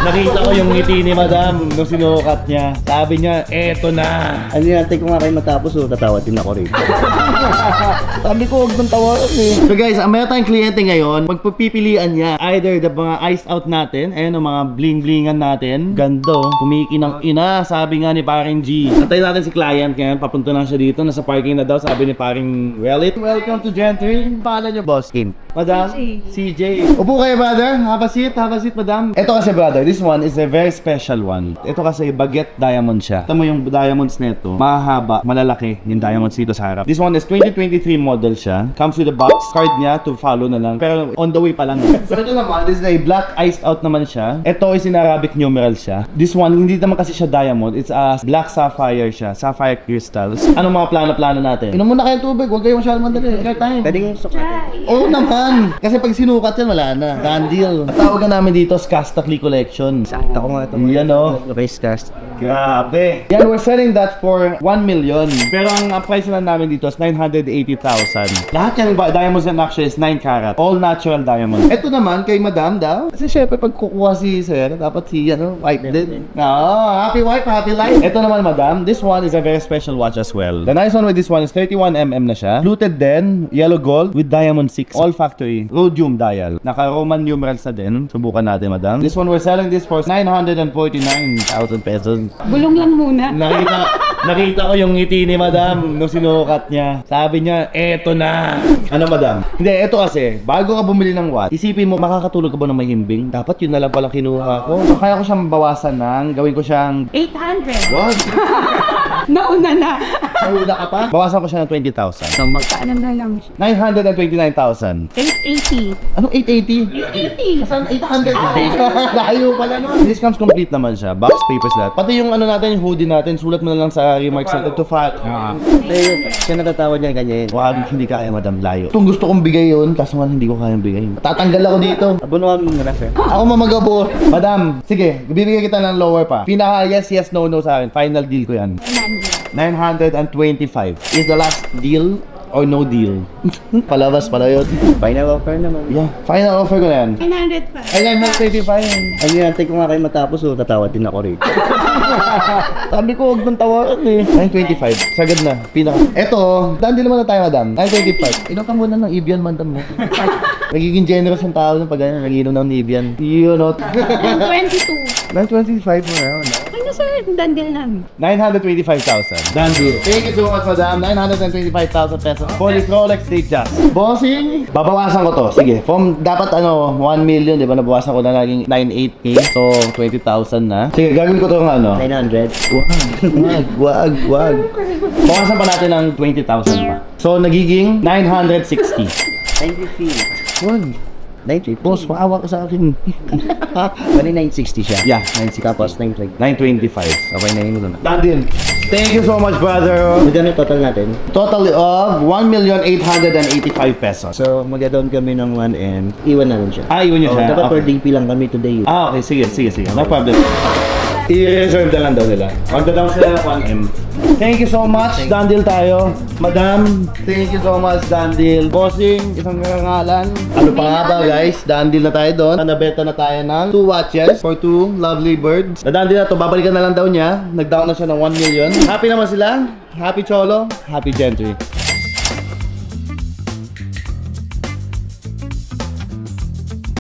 Nakita ko yung ngiti ni Madam nung sinukat niya. Sabi niya, eto na. Ano yan, ko nga kayo matapos tatawa din ako rin. Sabi ko, huwag nang tawaran eh. So guys, ang meron tayong kliyente ngayon, magpipilian niya either the mga iced out natin, ayun ang mga bling-blingan natin. Gando, kumikinang ina, sabi nga ni Paring G. Antayin natin si client ngayon, papunta lang siya dito, nasa parking na daw, sabi ni Paring Wellit. Welcome to Gentry. Paano niyo, boss? Kim. Madam? CJ. Upo kayo, brother. Have a seat, madam. Ito kasi, brother, this one is a very special one. Ito kasi baguette diamond siya. Ito mo yung diamonds nito, mahaba, malalaki yung diamonds dito sa harap. This one is 2023 model siya. Comes with a box, card niya to follow na lang. Pero on the way pa lang. So ito naman, this is a black iced out naman siya. Ito is in Arabic numeral siya. This one, hindi naman kasi siya diamond. It's a black sapphire siya. Sapphire crystals. Anong mga plano-plano natin? Inom muna kayo tubig. Huwag kayo masyadong mandali. Take time. Pwede yung sukat. Oo naman. Kasi pag sinukat yan, wala na. Done deal. Tawagan namin dito Skastakli Collection. Sakta ko nga ito. Yan o. Race cast. Grabe. Yan, we're selling that for 1 million. Pero ang price lang namin dito is 980,000. Lahat yung diamonds and actually is 9 karat. All natural diamonds. Ito naman kay Madam daw. Kasi syempre pag kukuha si Sir, dapat si wife din. Happy wife, happy life. Ito naman Madam, this one is a very special watch as well. The nice one with this one is 31mm na siya. Fluted din, yellow gold with diamond 6. All factory. Rhodium dial. Naka-Roman numerals na din. Subukan natin Madam. This one we're selling this for 949,000 pesos. Bulong lang muna. Nakita ko yung ngiti ni Madam nung sinukat niya. Sabi niya, eto na. Ano Madam? Hindi, eto kasi, bago ka bumili ng watch, isipin mo, makakatulog ka ba ng mahimbing? Dapat yun na lang palang kinuha ko. So, kaya ko siyang bawasan ng, gawin ko siyang 800. what? Nauna na. Nauna ka pa? Bawasan ko siya ng 20,000. So, Magkano na lang siya? 929,000. 880. Anong 880? 880. Saan 800? Layo pala no? This comes complete naman siya. Box, papers lahat. Pati yung ano natin, yung hoodie natin, sulat mo na lang sa remarks natin to fact. siya natatawad niya ganyan. Wag, hindi kaya Madam, layo. Kung gusto kong bigay yun, kaso nga hindi ko kayang bigay. Tatanggal ako dito. Abunuan mo na sir. Ako mamagabo. Madam, sige, bibigyan kita ng lower pa. Pinaka yes, no sa akin. Final deal ko yan. 925 is the last deal or no deal. Palabas pala yun. Final offer naman. Yeah, final offer ko na yan. 900 pa. Ay, 925. Ano yan, ko nga kayo matapos tatawa din ako rin. Sabi ko, huwag nang tawaran eh. 925. Sagad na. Pinaka. Eto, daan din naman na tayo, Madam. 925. Inom ka muna ng Evian, Madam mo. Nagiging generous ang tao ng pag nag-inom ng Evian. Yun, not. 922. 925 mo na. Ano sir, dandil namin. 925,000. Done deal. Thank you so much, Madam. 925,000 pesos for this Rolex Datejust. Bossing, babawasan ko to. Sige, from dapat 1 million, di ba? Nabawasan ko na naging 98K. So, 20,000 na. Sige, gagawin ko to ng 900. Wag. Bawasan pa natin ng 20,000 pa. So, nagiging 960. 950. Wag. 950. Boss, maawa ka sa akin. Bali 960 siya. Yeah, 960. Tapos 925. 925. Okay na yun doon. Done deal. Thank you so much, brother. Magkano total natin? Total of 1,885 pesos. So, mag-down kami ng 1M. Iwan na rin siya. Iwan niyo siya? Dapat per Okay. DP lang kami today. Okay, sige. No problem. I-reserve na lang daw nila. Magda-down sila ng 1M. Thank you so much. Done deal tayo. Madam, thank you so much. Done deal. Bossing, isang karangalan. Ano pa nga ba guys? Done deal na tayo doon. Nabenta na tayo ng 2 watches for 2 lovely birds. Na-done deal na to. Babalikan na lang daw niya. Nag-down na siya ng 1 million. Happy naman sila. Happy Cholo. Happy Gentry.